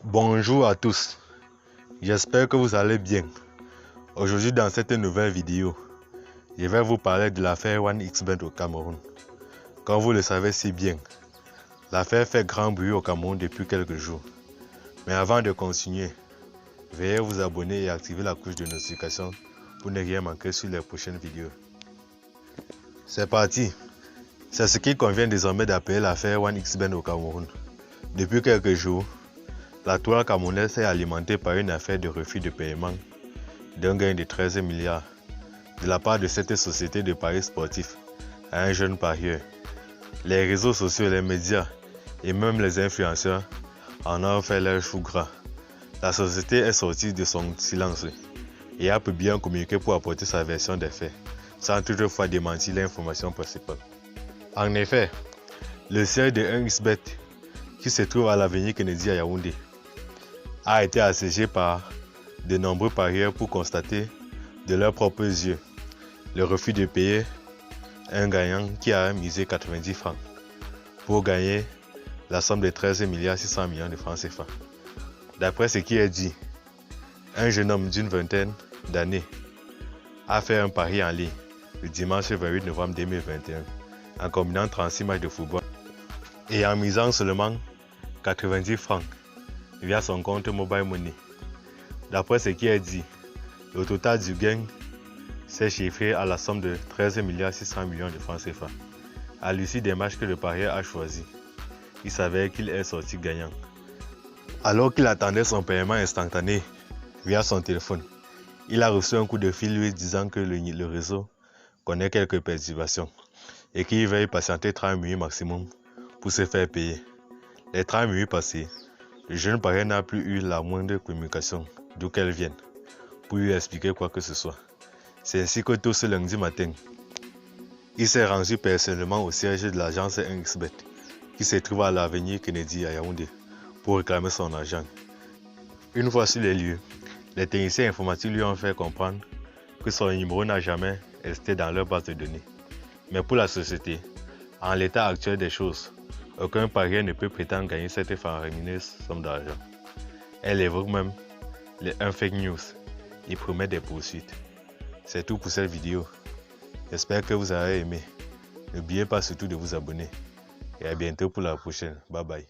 Bonjour à tous, j'espère que vous allez bien. Aujourd'hui dans cette nouvelle vidéo, je vais vous parler de l'affaire 1xBet au Cameroun. Comme vous le savez si bien, l'affaire fait grand bruit au Cameroun depuis quelques jours. Mais avant de continuer, veuillez vous abonner et activer la cloche de notification pour ne rien manquer sur les prochaines vidéos. C'est parti, c'est ce qui convient désormais d'appeler l'affaire 1xBet au Cameroun. Depuis quelques jours, la toile camerounaise est alimentée par une affaire de refus de paiement d'un gain de 13 milliards de la part de cette société de paris sportifs à un jeune parieur. Les réseaux sociaux, les médias et même les influenceurs en ont fait leur chou gras. La société est sortie de son silence et a pu bien communiquer pour apporter sa version des faits, sans toutefois démentir l'information principale. En effet, le siège de 1xBet, qui se trouve à l'avenue Kennedy à Yaoundé, a été assiégé par de nombreux parieurs pour constater de leurs propres yeux le refus de payer un gagnant qui a misé 90 francs pour gagner la somme de 13 milliards 600 millions de francs CFA. D'après ce qui est dit, un jeune homme d'une vingtaine d'années a fait un pari en ligne le dimanche 28 novembre 2021 en combinant 36 matchs de football et en misant seulement 90 francs via son compte Mobile Money. D'après ce qui est dit, le total du gain s'est chiffré à la somme de 13 milliards 600 millions de francs CFA. À l'issue des matchs que le parieur a choisi, il s'avère qu'il est sorti gagnant. Alors qu'il attendait son paiement instantané via son téléphone, il a reçu un coup de fil lui disant que le réseau connaît quelques perturbations et qu'il veuille patienter 30 minutes maximum pour se faire payer. Les 30 minutes passées, le jeune parieur n'a plus eu la moindre communication d'où qu'elle vienne pour lui expliquer quoi que ce soit. C'est ainsi que tôt ce lundi matin, il s'est rendu personnellement au siège de l'agence 1xBet qui se trouve à l'avenue Kennedy à Yaoundé pour réclamer son argent. Une fois sur les lieux, les techniciens informatiques lui ont fait comprendre que son numéro n'a jamais resté dans leur base de données. Mais pour la société, en l'état actuel des choses, aucun parieur ne peut prétendre gagner cette faramineuse somme d'argent. Elle évoque même un fake news et promet des poursuites. C'est tout pour cette vidéo. J'espère que vous avez aimé. N'oubliez pas surtout de vous abonner. Et à bientôt pour la prochaine. Bye bye.